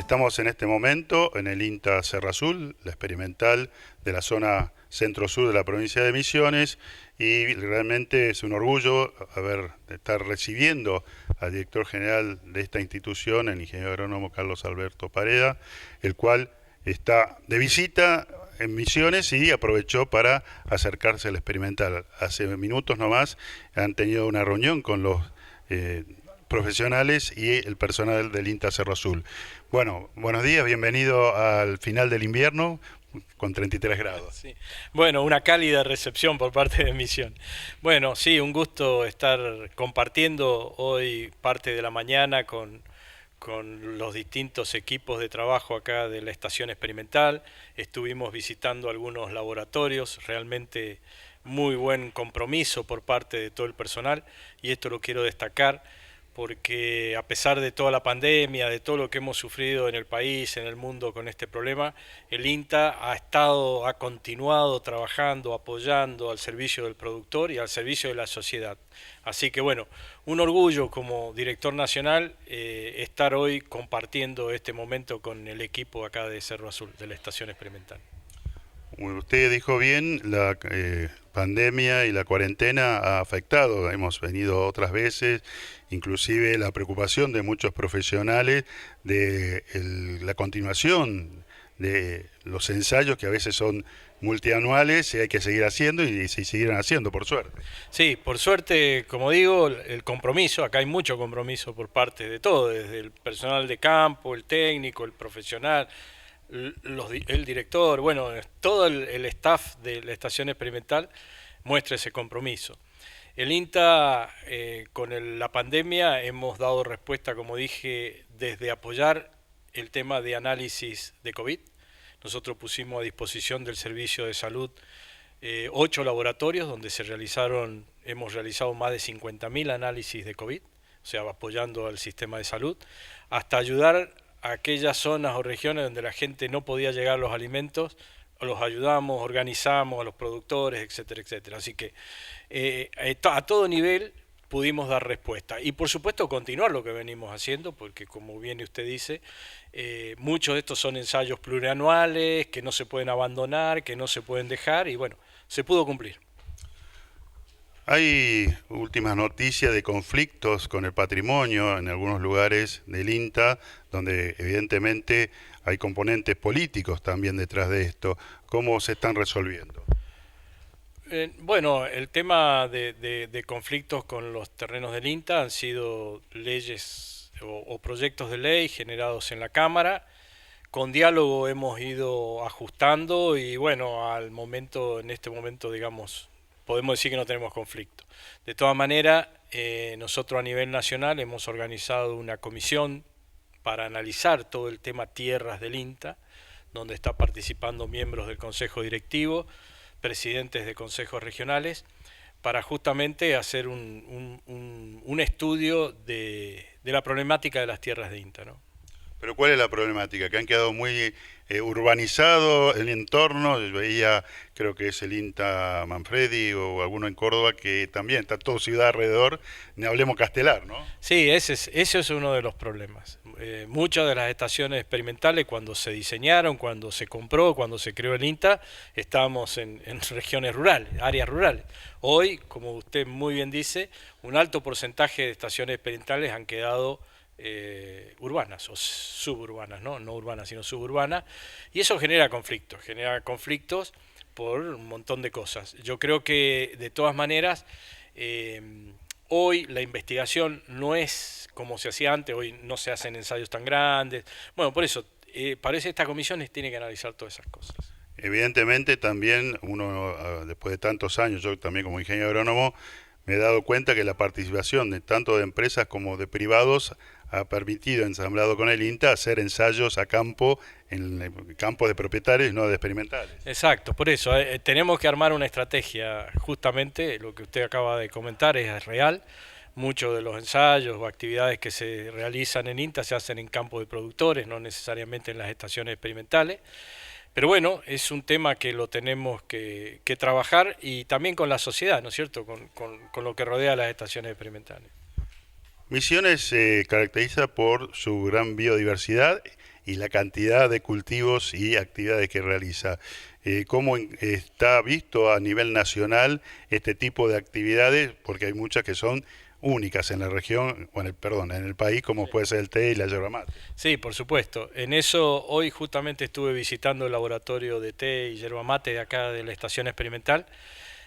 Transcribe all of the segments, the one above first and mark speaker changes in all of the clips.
Speaker 1: Estamos en este momento en el INTA Serra Azul, la experimental de la zona centro-sur de la provincia de Misiones, y realmente es un orgullo estar recibiendo al director general de esta institución, el ingeniero agrónomo Carlos Alberto Pareda, el cual está de visita en Misiones y aprovechó para acercarse al experimental. Hace minutos nomás han tenido una reunión con los profesionales y el personal del INTA Cerro Azul. Bueno, buenos días, bienvenido al final del invierno con 33 grados.
Speaker 2: Sí. Bueno, una cálida recepción por parte de Misión. Bueno, sí, un gusto estar compartiendo hoy parte de la mañana con los distintos equipos de trabajo acá de la estación experimental. Estuvimos visitando algunos laboratorios, realmente muy buen compromiso por parte de todo el personal, y esto lo quiero destacar porque a pesar de toda la pandemia, de todo lo que hemos sufrido en el país, en el mundo con este problema, el INTA ha continuado trabajando, apoyando al servicio del productor y al servicio de la sociedad. Así que bueno, un orgullo como director nacional estar hoy compartiendo este momento con el equipo acá de Cerro Azul, de la estación experimental.
Speaker 1: Usted dijo bien, la pandemia y la cuarentena ha afectado, hemos venido otras veces, inclusive la preocupación de muchos profesionales de la continuación de los ensayos que a veces son multianuales y hay que seguir haciendo y se siguieron haciendo, por suerte.
Speaker 2: Sí, por suerte, como digo, el compromiso, acá hay mucho compromiso por parte de todo, desde el personal de campo, el técnico, el profesional, el director, bueno, todo el staff de la estación experimental muestra ese compromiso. El INTA, la pandemia, hemos dado respuesta, como dije, desde apoyar el tema de análisis de COVID. Nosotros pusimos a disposición del Servicio de Salud 8 laboratorios donde hemos realizado más de 50.000 análisis de COVID, o sea, apoyando al sistema de salud, hasta ayudar a aquellas zonas o regiones donde la gente no podía llegar a los alimentos, los ayudamos, organizamos a los productores, etcétera, etcétera. Así que a todo nivel pudimos dar respuesta. Y por supuesto continuar lo que venimos haciendo, porque como bien usted dice, muchos de estos son ensayos plurianuales, que no se pueden abandonar, que no se pueden dejar, y bueno, se pudo cumplir.
Speaker 1: Hay últimas noticias de conflictos con el patrimonio en algunos lugares del INTA, donde evidentemente hay componentes políticos también detrás de esto. ¿Cómo se están resolviendo?
Speaker 2: Bueno, el tema de conflictos con los terrenos del INTA han sido leyes o proyectos de ley generados en la Cámara. Con diálogo hemos ido ajustando y bueno, en este momento, digamos, podemos decir que no tenemos conflicto. De todas maneras, nosotros a nivel nacional hemos organizado una comisión para analizar todo el tema tierras del INTA, donde está participando miembros del Consejo Directivo, presidentes de consejos regionales, para justamente hacer un estudio de la problemática de las tierras de INTA, ¿no?
Speaker 1: Pero ¿cuál es la problemática? Que han quedado muy urbanizado el entorno. Yo veía, creo que es el INTA Manfredi o alguno en Córdoba, que también está todo ciudad alrededor, ni hablemos Castelar, ¿no?
Speaker 2: Sí, ese es uno de los problemas. Muchas de las estaciones experimentales, cuando se diseñaron, cuando se compró, cuando se creó el INTA, estábamos en regiones rurales, áreas rurales. Hoy, como usted muy bien dice, un alto porcentaje de estaciones experimentales han quedado urbanas o suburbanas, ¿no? No urbanas sino suburbanas, y eso genera conflictos por un montón de cosas. Yo creo que de todas maneras hoy la investigación no es como se hacía antes, hoy no se hacen ensayos tan grandes, bueno, por eso parece que esta comisión tiene que analizar todas esas cosas.
Speaker 1: Evidentemente también uno, después de tantos años, yo también como ingeniero agrónomo, me he dado cuenta que la participación de tanto de empresas como de privados ha permitido, ensamblado con el INTA, hacer ensayos a campo, en campos de propietarios, no de experimentales.
Speaker 2: Exacto, por eso tenemos que armar una estrategia, justamente lo que usted acaba de comentar es real. Muchos de los ensayos o actividades que se realizan en INTA se hacen en campos de productores, no necesariamente en las estaciones experimentales. Pero bueno, es un tema que lo tenemos que trabajar y también con la sociedad, ¿no es cierto?, con lo que rodea las estaciones experimentales.
Speaker 1: Misiones se caracteriza por su gran biodiversidad y la cantidad de cultivos y actividades que realiza. ¿Cómo está visto a nivel nacional este tipo de actividades? Porque hay muchas que son únicas en la región, o en el país, como puede ser el té y la yerba mate.
Speaker 2: Sí, por supuesto. En eso hoy justamente estuve visitando el laboratorio de té y yerba mate de acá de la estación experimental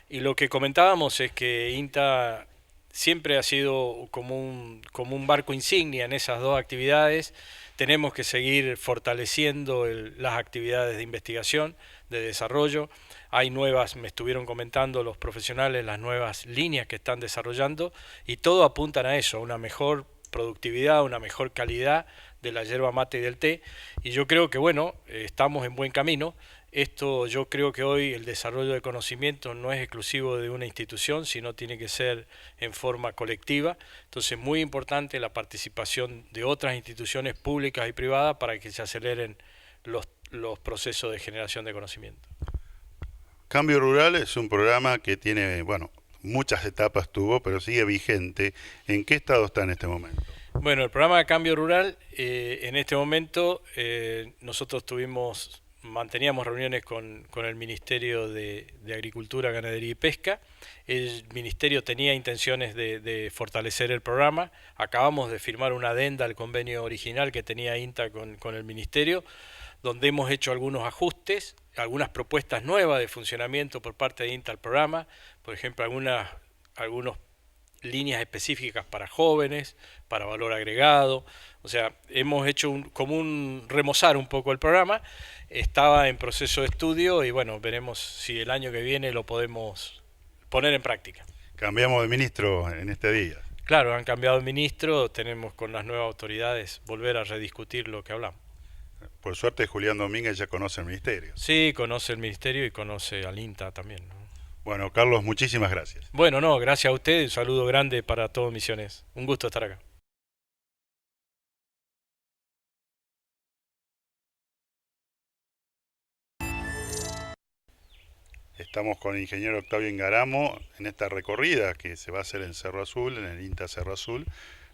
Speaker 2: y lo que comentábamos es que INTA siempre ha sido como un barco insignia en esas dos actividades. Tenemos que seguir fortaleciendo las actividades de investigación, de desarrollo. Hay nuevas, me estuvieron comentando los profesionales, las nuevas líneas que están desarrollando y todo apuntan a eso, a una mejor productividad, una mejor calidad de la yerba mate y del té. Y yo creo que, bueno, estamos en buen camino. Esto yo creo que hoy el desarrollo de conocimiento no es exclusivo de una institución, sino tiene que ser en forma colectiva. Entonces es muy importante la participación de otras instituciones públicas y privadas para que se aceleren los procesos de generación de conocimiento.
Speaker 1: Cambio Rural es un programa que tiene, bueno, muchas etapas tuvo, pero sigue vigente. ¿En qué estado está en este momento?
Speaker 2: Bueno, el programa de Cambio Rural, en este momento nosotros manteníamos reuniones con el Ministerio de Agricultura, Ganadería y Pesca. El Ministerio tenía intenciones de fortalecer el programa. Acabamos de firmar una adenda al convenio original que tenía INTA con el Ministerio, donde hemos hecho algunos ajustes, algunas propuestas nuevas de funcionamiento por parte de INTA al programa, por ejemplo, algunos líneas específicas para jóvenes, para valor agregado. O sea, hemos hecho como un remozar un poco el programa. Estaba en proceso de estudio y bueno, veremos si el año que viene lo podemos poner en práctica.
Speaker 1: Cambiamos de ministro en este día.
Speaker 2: Claro, han cambiado el ministro, tenemos con las nuevas autoridades volver a rediscutir lo que hablamos.
Speaker 1: Por suerte Julián Domínguez ya conoce el ministerio.
Speaker 2: Sí, conoce el ministerio y conoce al INTA también, ¿no?
Speaker 1: Bueno, Carlos, muchísimas gracias.
Speaker 2: Bueno, no, gracias a usted, un saludo grande para todos Misiones. Un gusto estar acá.
Speaker 1: Estamos con el ingeniero Octavio Ingaramo en esta recorrida que se va a hacer en Cerro Azul, en el INTA Cerro Azul,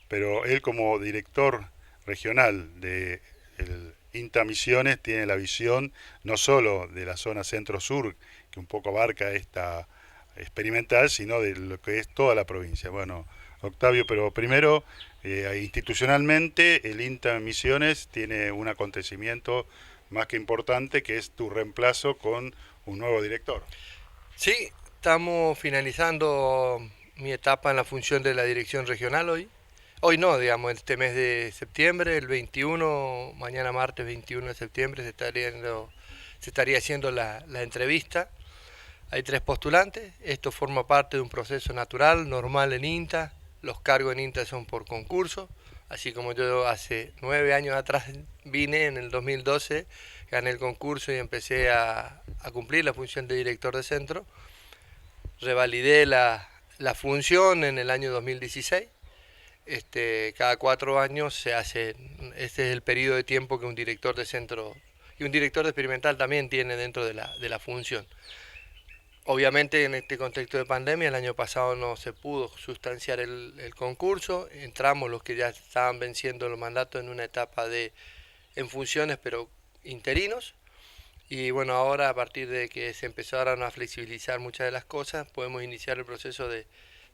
Speaker 1: pero él como director regional de el INTA Misiones tiene la visión no solo de la zona centro-sur, que un poco abarca esta experimental, sino de lo que es toda la provincia. Bueno, Octavio, pero primero, institucionalmente, el INTA Misiones tiene un acontecimiento más que importante, que es tu reemplazo con un nuevo director.
Speaker 3: Sí, estamos finalizando mi etapa en la función de la dirección regional hoy. Hoy no, digamos, este mes de septiembre, el 21, mañana martes 21 de septiembre se estaría haciendo la entrevista. Hay 3 postulantes, esto forma parte de un proceso natural, normal en INTA, los cargos en INTA son por concurso, así como yo hace 9 años atrás vine en el 2012, gané el concurso y empecé a cumplir la función de director de centro, revalidé la función en el año 2016. Cada 4 años se hace, este es el periodo de tiempo que un director de centro y un director de experimental también tiene dentro de la función. Obviamente en este contexto de pandemia el año pasado no se pudo sustanciar el concurso, entramos los que ya estaban venciendo los mandatos en una etapa en funciones pero interinos, y bueno, ahora a partir de que se empezaron a flexibilizar muchas de las cosas podemos iniciar el proceso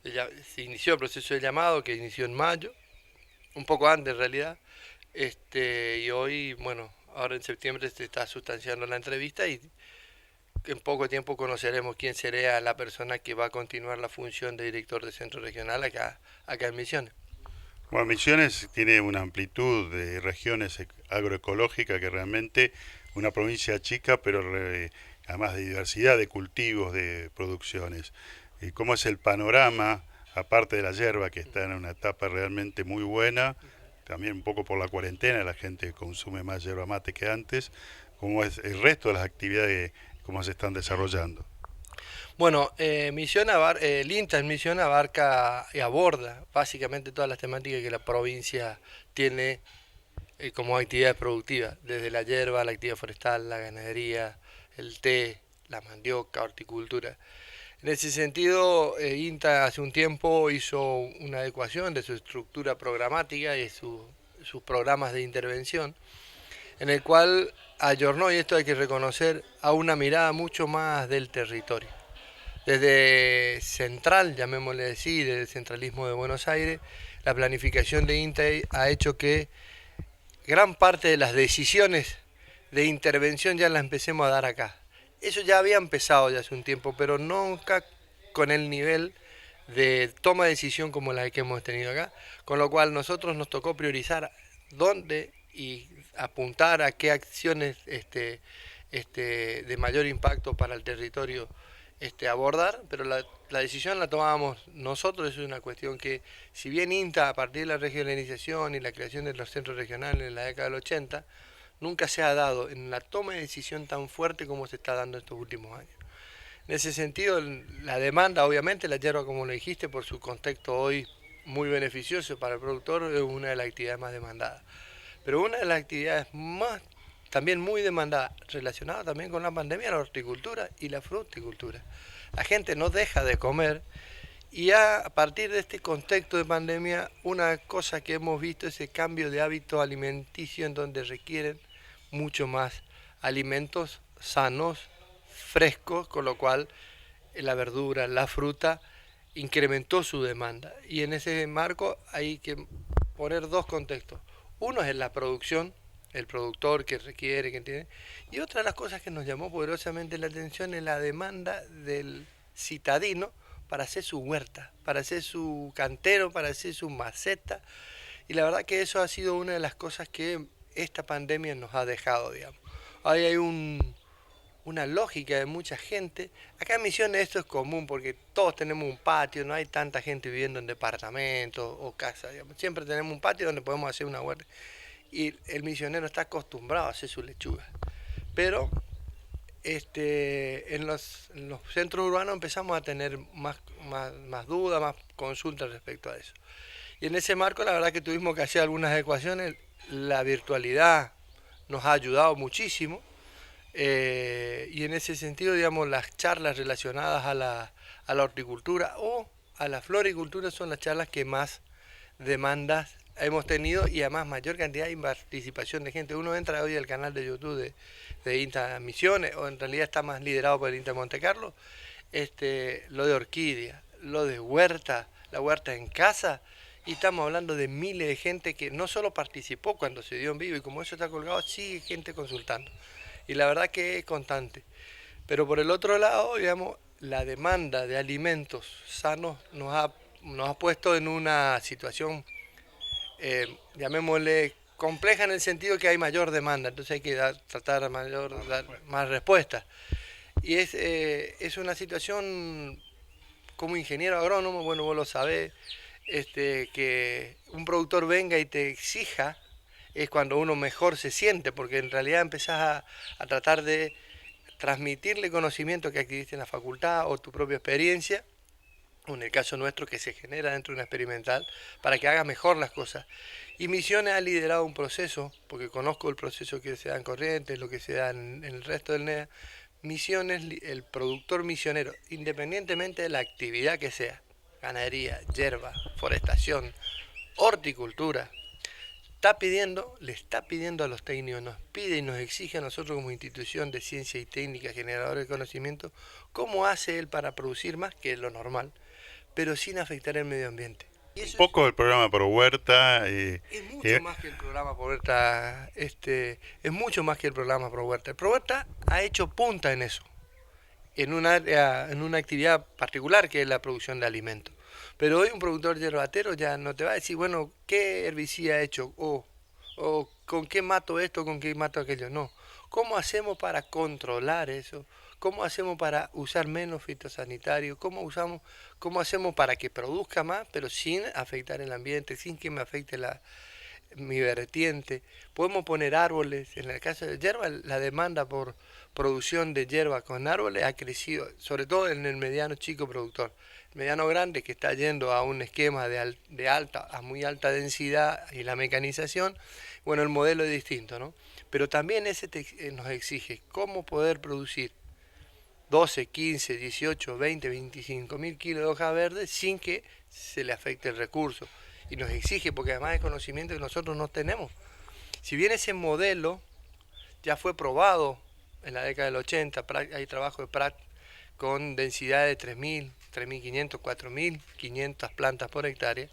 Speaker 3: se inició el proceso de llamado que inició en mayo, un poco antes en realidad, y hoy, bueno, ahora en septiembre se está sustanciando la entrevista y en poco tiempo conoceremos quién será la persona que va a continuar la función de director de centro regional acá en Misiones.
Speaker 1: Bueno, Misiones tiene una amplitud de regiones agroecológicas que realmente una provincia chica, pero además de diversidad de cultivos, de producciones. ¿Y cómo es el panorama, aparte de la yerba, que está en una etapa realmente muy buena, también un poco por la cuarentena, la gente consume más yerba mate que antes, cómo es el resto de las actividades, cómo se están desarrollando?
Speaker 3: Bueno, el INTA en Misión abarca y aborda básicamente todas las temáticas que la provincia tiene como actividades productivas, desde la yerba, la actividad forestal, la ganadería, el té, la mandioca, horticultura. En ese sentido, INTA hace un tiempo hizo una adecuación de su estructura programática y sus programas de intervención. en el cual ayornó, y esto hay que reconocer, a una mirada mucho más del territorio. Desde central, llamémosle así, desde el centralismo de Buenos Aires, la planificación de INTA ha hecho que gran parte de las decisiones de intervención ya las empecemos a dar acá. Eso ya había empezado ya hace un tiempo, pero nunca con el nivel de toma de decisión como la que hemos tenido acá, con lo cual nosotros nos tocó priorizar dónde y apuntar a qué acciones de mayor impacto para el territorio abordar, pero la decisión la tomábamos nosotros. Es una cuestión que, si bien INTA, a partir de la regionalización y la creación de los centros regionales en la década del 80, nunca se ha dado en la toma de decisión tan fuerte como se está dando estos últimos años. En ese sentido, la demanda, obviamente, la yerba, como lo dijiste, por su contexto hoy muy beneficioso para el productor, es una de las actividades más demandadas. Pero una de las actividades más, también muy demandada, relacionada también con la pandemia, la horticultura y la fruticultura. La gente no deja de comer, y a partir de este contexto de pandemia, una cosa que hemos visto es el cambio de hábito alimenticio, en donde requieren mucho más alimentos sanos, frescos, con lo cual la verdura, la fruta incrementó su demanda. Y en ese marco hay que poner dos contextos. Uno es la producción, el productor que requiere, que tiene, y otra de las cosas que nos llamó poderosamente la atención es la demanda del citadino para hacer su huerta, para hacer su cantero, para hacer su maceta, y la verdad que eso ha sido una de las cosas que esta pandemia nos ha dejado, digamos. Ahí hay una lógica de mucha gente. Acá en Misiones esto es común porque todos tenemos un patio, no hay tanta gente viviendo en departamentos o casas, digamos. Siempre tenemos un patio donde podemos hacer una huerta. Y el misionero está acostumbrado a hacer su lechuga. Pero en los centros urbanos empezamos a tener más dudas, más consultas respecto a eso. Y en ese marco, la verdad que tuvimos que hacer algunas ecuaciones. La virtualidad nos ha ayudado muchísimo. Y en ese sentido, digamos, las charlas relacionadas a la horticultura o a la floricultura son las charlas que más demandas hemos tenido, y además mayor cantidad de participación de gente. Uno entra hoy al canal de YouTube de INTA Misiones, o en realidad está más liderado por el INTA Monte Carlo, lo de orquídea, lo de huerta, la huerta en casa, y estamos hablando de miles de gente que no solo participó cuando se dio en vivo, y como eso está colgado, sigue gente consultando. Y la verdad que es constante. Pero por el otro lado, digamos, la demanda de alimentos sanos nos ha puesto en una situación, llamémosle, compleja, en el sentido que hay mayor demanda, entonces hay que tratar de dar más respuestas. Y es una situación, como ingeniero agrónomo, bueno, vos lo sabés, que un productor venga y te exija, es cuando uno mejor se siente, porque en realidad empezás a tratar de transmitirle conocimiento que adquiriste en la facultad o tu propia experiencia, o en el caso nuestro que se genera dentro de una experimental, para que haga mejor las cosas. Y Misiones ha liderado un proceso, porque conozco el proceso que se da en Corrientes, lo que se da en el resto del NEA. Misiones, el productor misionero, independientemente de la actividad que sea, ganadería, hierba, forestación, horticultura, le está pidiendo a los técnicos, nos pide y nos exige a nosotros como institución de ciencia y técnica, generador de conocimiento, cómo hace él para producir más que lo normal, pero sin afectar el medio ambiente.
Speaker 1: Y un poco el programa Pro Huerta.
Speaker 3: Es mucho más que el programa Pro Huerta, es mucho más que el programa Pro Huerta. El Pro Huerta ha hecho punta en eso, en una actividad particular que es la producción de alimentos. Pero hoy un productor yerbatero ya no te va a decir, bueno, ¿qué herbicida ha hecho? O ¿con qué mato esto, con qué mato aquello? No. ¿Cómo hacemos para controlar eso? ¿Cómo hacemos para usar menos fitosanitarios? ¿Cómo hacemos para que produzca más, pero sin afectar el ambiente, sin que me afecte mi vertiente? Podemos poner árboles. En el caso de hierba, la demanda por producción de hierba con árboles ha crecido, sobre todo en el mediano chico productor. El mediano grande, que está yendo a un esquema de alta a muy alta densidad y la mecanización, bueno, el modelo es distinto, ¿no? Pero también ese nos exige cómo poder producir 12, 15, 18, 20, 25 mil kilos de hoja verde sin que se le afecte el recurso. Y nos exige, porque además es conocimiento que nosotros no tenemos. Si bien ese modelo ya fue probado en la década del 80, hay trabajo de Prat con densidad de 3.000, 3.500, 4.500 plantas por hectárea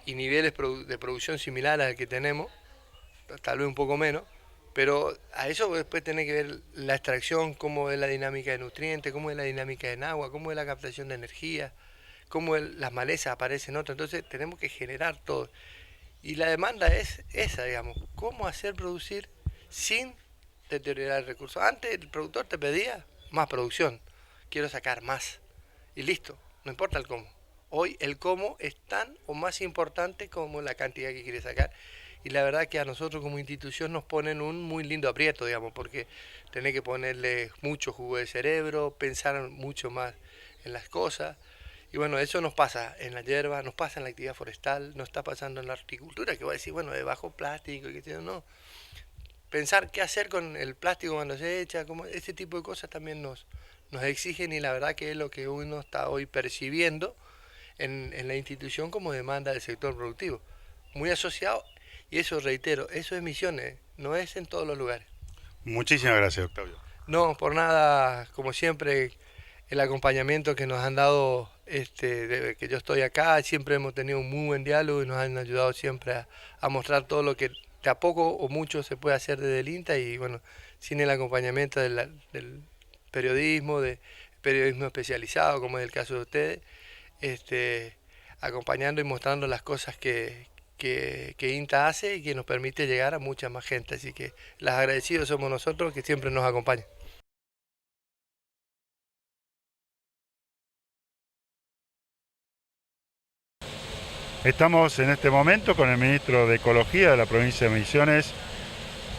Speaker 3: y niveles de producción similares al que tenemos, tal vez un poco menos, pero a eso después tiene que ver la extracción, cómo es la dinámica de nutrientes, cómo es la dinámica en agua, cómo es la captación de energía, cómo las malezas aparecen otras, entonces tenemos que generar todo. Y la demanda es esa, digamos, cómo hacer producir sin deteriorar el recurso. Antes el productor te pedía más producción, quiero sacar más, y listo, no importa el cómo. Hoy el cómo es tan o más importante como la cantidad que quiere sacar. Y la verdad que a nosotros como institución nos ponen un muy lindo aprieto, digamos, porque tenés que ponerle mucho jugo de cerebro, pensar mucho más en las cosas. Y bueno, eso nos pasa en la hierba, nos pasa en la actividad forestal, nos está pasando en la horticultura, que voy a decir, bueno, de bajo plástico, y que no. Pensar qué hacer con el plástico cuando se echa, como ese tipo de cosas también nos exigen, y la verdad que es lo que uno está hoy percibiendo en la institución como demanda del sector productivo. Muy asociado, y eso reitero, eso es Misiones, no es en todos los lugares.
Speaker 1: Muchísimas gracias, Octavio.
Speaker 3: No, por nada, como siempre, el acompañamiento que nos han dado desde que yo estoy acá, siempre hemos tenido un muy buen diálogo y nos han ayudado siempre a mostrar todo lo que de a poco o mucho se puede hacer desde el INTA, y bueno, sin el acompañamiento del periodismo, de periodismo especializado, como es el caso de ustedes, acompañando y mostrando las cosas que INTA hace y que nos permite llegar a mucha más gente. Así que los agradecidos somos nosotros, que siempre nos acompañan.
Speaker 1: Estamos en este momento con el ministro de Ecología de la provincia de Misiones,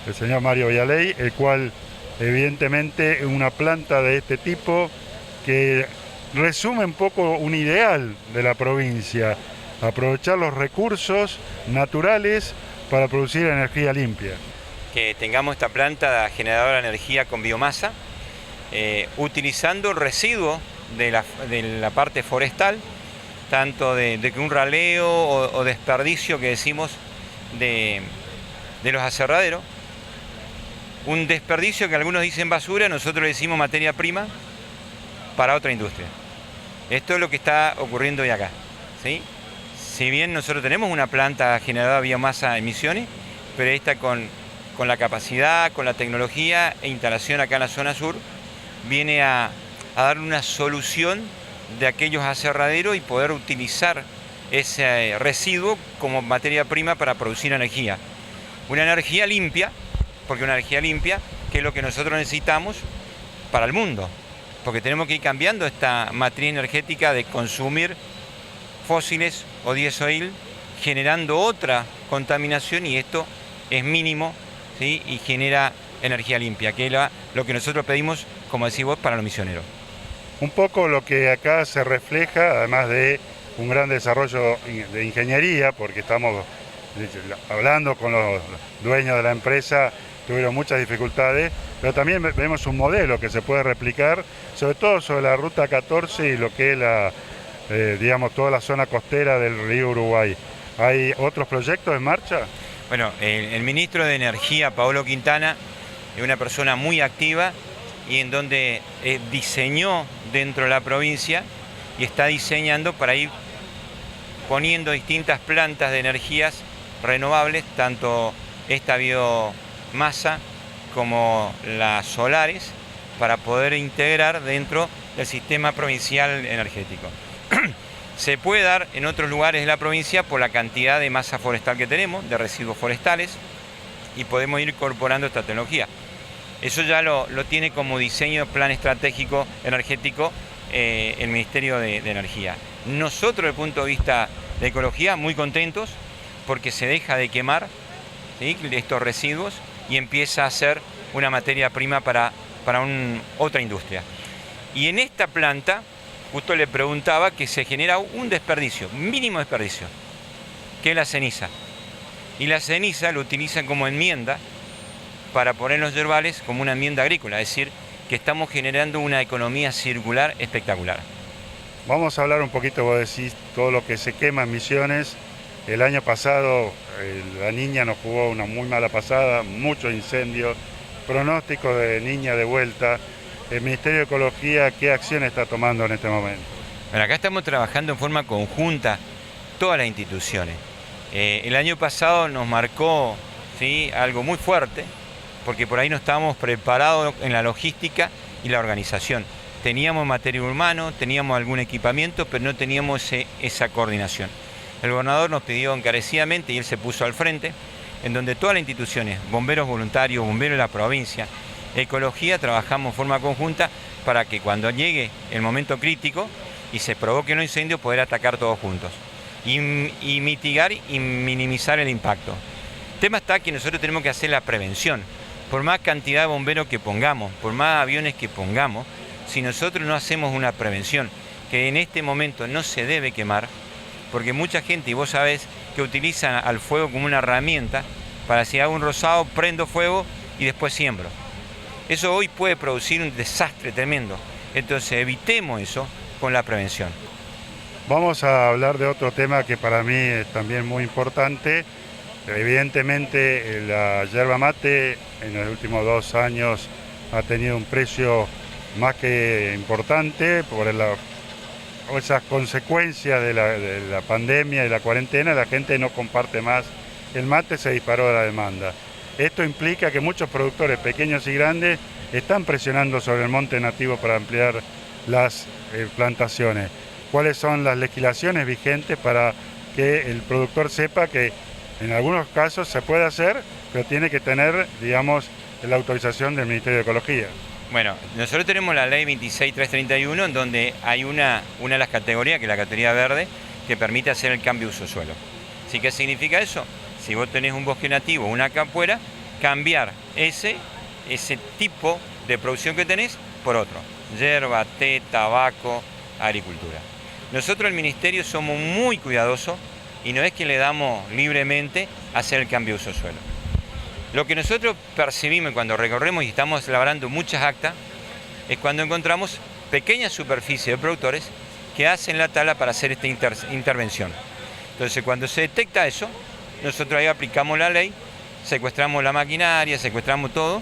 Speaker 1: el señor Mario Vialey, el cual evidentemente una planta de este tipo que resume un poco un ideal de la provincia, aprovechar los recursos naturales para producir energía limpia.
Speaker 4: Que tengamos esta planta generadora de energía con biomasa, utilizando residuos de la parte forestal, tanto de un raleo o desperdicio que decimos de los aserraderos, un desperdicio que algunos dicen basura, nosotros le decimos materia prima para otra industria. Esto es lo que está ocurriendo hoy acá, ¿sí? Si bien nosotros tenemos una planta generadora de biomasa en Misiones, pero esta con la capacidad, con la tecnología e instalación acá en la zona sur, viene a dar una solución de aquellos aserraderos y poder utilizar ese residuo como materia prima para producir energía. Una energía limpia, porque una energía limpia que es lo que nosotros necesitamos para el mundo, porque tenemos que ir cambiando esta matriz energética de consumir fósiles o diésel, generando otra contaminación, y esto es mínimo, ¿sí? Y genera energía limpia, que es lo que nosotros pedimos, como decís vos, para los misioneros.
Speaker 1: Un poco lo que acá se refleja, además de un gran desarrollo de ingeniería, porque estamos hablando con los dueños de la empresa, tuvieron muchas dificultades, pero también vemos un modelo que se puede replicar, sobre todo sobre la Ruta 14 y lo que es digamos, toda la zona costera del río Uruguay. ¿Hay otros proyectos en marcha?
Speaker 4: Bueno, el ministro de Energía, Paolo Quintana, es una persona muy activa y en donde diseñó dentro de la provincia y está diseñando para ir poniendo distintas plantas de energías renovables, tanto esta biomasa como las solares, para poder integrar dentro del sistema provincial energético. Se puede dar en otros lugares de la provincia por la cantidad de masa forestal que tenemos, de residuos forestales, y podemos ir incorporando esta tecnología. Eso ya lo tiene como diseño de plan estratégico energético el Ministerio de Energía. Nosotros, desde el punto de vista de ecología, muy contentos porque se deja de quemar, ¿sí?, estos residuos y empieza a ser una materia prima para otra industria. Y en esta planta, justo le preguntaba que se genera un desperdicio, mínimo desperdicio, que es la ceniza. Y la ceniza lo utilizan como enmienda para poner los yerbales como una enmienda agrícola, es decir, que estamos generando una economía circular espectacular.
Speaker 1: Vamos a hablar un poquito, vos decís, todo lo que se quema en Misiones. El año pasado la Niña nos jugó una muy mala pasada, muchos incendios, pronóstico de niña de vuelta, el Ministerio de Ecología, ¿qué acción está tomando en este momento?
Speaker 4: Bueno, acá estamos trabajando en forma conjunta todas las instituciones. El año pasado nos marcó, ¿sí?, algo muy fuerte, porque por ahí no estábamos preparados en la logística y la organización. Teníamos material humano, teníamos algún equipamiento, pero no teníamos esa coordinación. El gobernador nos pidió encarecidamente, y él se puso al frente, en donde todas las instituciones, bomberos voluntarios, bomberos de la provincia, ecología, trabajamos en forma conjunta para que cuando llegue el momento crítico y se provoque un incendio, poder atacar todos juntos y mitigar y minimizar el impacto. El tema está que nosotros tenemos que hacer la prevención. Por más cantidad de bomberos que pongamos, por más aviones que pongamos, si nosotros no hacemos una prevención, que en este momento no se debe quemar, porque mucha gente, y vos sabés, que utiliza al fuego como una herramienta para si hago un rosado, prendo fuego y después siembro. Eso hoy puede producir un desastre tremendo. Entonces evitemos eso con la prevención.
Speaker 1: Vamos a hablar de otro tema que para mí es también muy importante. Evidentemente la yerba mate en los últimos 2 años ha tenido un precio más que importante por esas consecuencias de la pandemia y la cuarentena. La gente no comparte más el mate, se disparó la demanda. Esto implica que muchos productores pequeños y grandes están presionando sobre el monte nativo para ampliar las plantaciones. ¿Cuáles son las legislaciones vigentes para que el productor sepa que en algunos casos se puede hacer, pero tiene que tener, digamos, la autorización del Ministerio de Ecología?
Speaker 4: Bueno, nosotros tenemos la ley 26331, en donde hay una de las categorías, que es la categoría verde, que permite hacer el cambio de uso suelo. ¿Sí? ¿Qué significa eso? Si vos tenés un bosque nativo, una capuera, cambiar ese tipo de producción que tenés por otro. Yerba, té, tabaco, agricultura. Nosotros, el Ministerio, somos muy cuidadosos y no es que le damos libremente hacer el cambio de uso suelo. Lo que nosotros percibimos cuando recorremos y estamos elaborando muchas actas es cuando encontramos pequeñas superficies de productores que hacen la tala para hacer esta intervención. Entonces, cuando se detecta eso, nosotros ahí aplicamos la ley, secuestramos la maquinaria, secuestramos todo,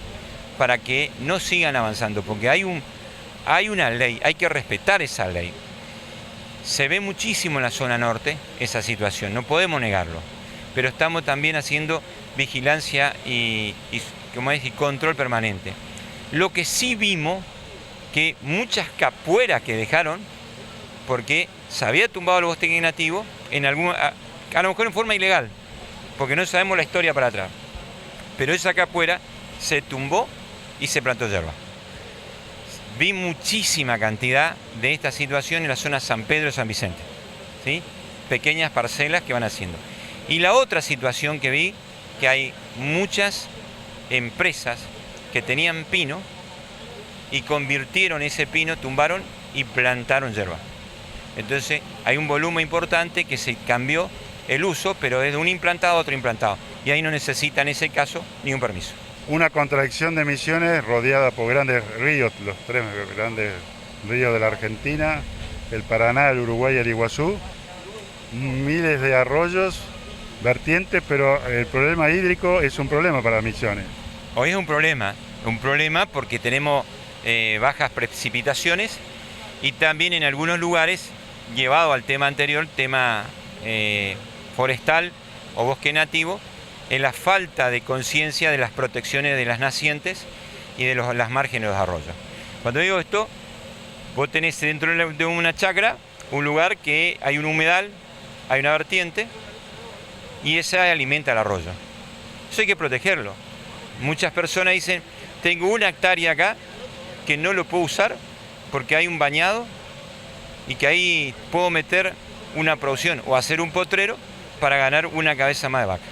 Speaker 4: para que no sigan avanzando, porque hay una ley, hay que respetar esa ley. Se ve muchísimo en la zona norte esa situación, no podemos negarlo, pero estamos también haciendo vigilancia y control permanente. Lo que sí vimos, que muchas capueras que dejaron, porque se había tumbado el bosque nativo, a lo mejor en forma ilegal, porque no sabemos la historia para atrás, pero esa capuera se tumbó y se plantó yerba. Vi muchísima cantidad de esta situación en la zona San Pedro y San Vicente, ¿sí? Pequeñas parcelas que van haciendo. Y la otra situación que vi, que hay muchas empresas que tenían pino y convirtieron ese pino, tumbaron y plantaron yerba. Entonces hay un volumen importante que se cambió el uso, pero es de un implantado a otro implantado. Y ahí no necesita en ese caso ni un permiso.
Speaker 1: Una contradicción de Misiones rodeada por grandes ríos, los 3 grandes ríos de la Argentina, el Paraná, el Uruguay y el Iguazú, miles de arroyos, vertientes, pero el problema hídrico es un problema para Misiones.
Speaker 4: Hoy es un problema porque tenemos bajas precipitaciones y también en algunos lugares, llevado al tema anterior, tema forestal o bosque nativo, en la falta de conciencia de las protecciones de las nacientes y de las márgenes de los arroyos. Cuando digo esto, vos tenés dentro de una chacra un lugar que hay un humedal, hay una vertiente y esa alimenta el arroyo. Eso hay que protegerlo. Muchas personas dicen, tengo 1 hectárea acá que no lo puedo usar porque hay un bañado y que ahí puedo meter una producción o hacer un potrero para ganar una cabeza más de vaca.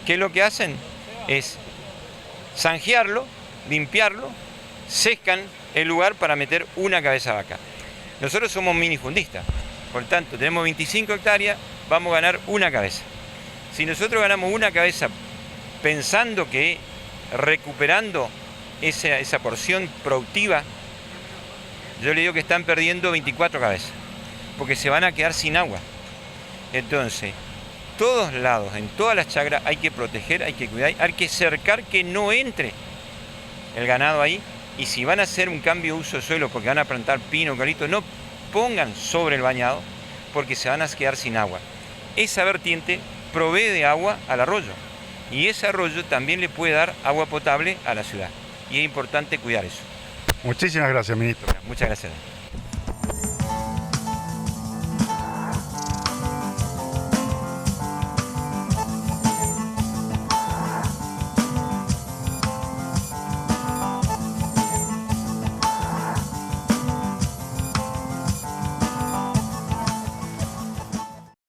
Speaker 4: ¿Qué es lo que hacen? Es zanjearlo, limpiarlo, secan el lugar para meter una cabeza de vaca. Nosotros somos minifundistas, por tanto tenemos 25 hectáreas, vamos a ganar una cabeza. Si nosotros ganamos una cabeza pensando que recuperando esa porción productiva, yo le digo que están perdiendo 24 cabezas, porque se van a quedar sin agua. Entonces, todos lados, en todas las chacras hay que proteger, hay que cuidar, hay que cercar que no entre el ganado ahí, y si van a hacer un cambio de uso de suelo porque van a plantar pino, eucalipto, no pongan sobre el bañado porque se van a quedar sin agua. Esa vertiente provee de agua al arroyo y ese arroyo también le puede dar agua potable a la ciudad y es importante cuidar eso.
Speaker 1: Muchísimas gracias, ministro.
Speaker 4: Muchas gracias.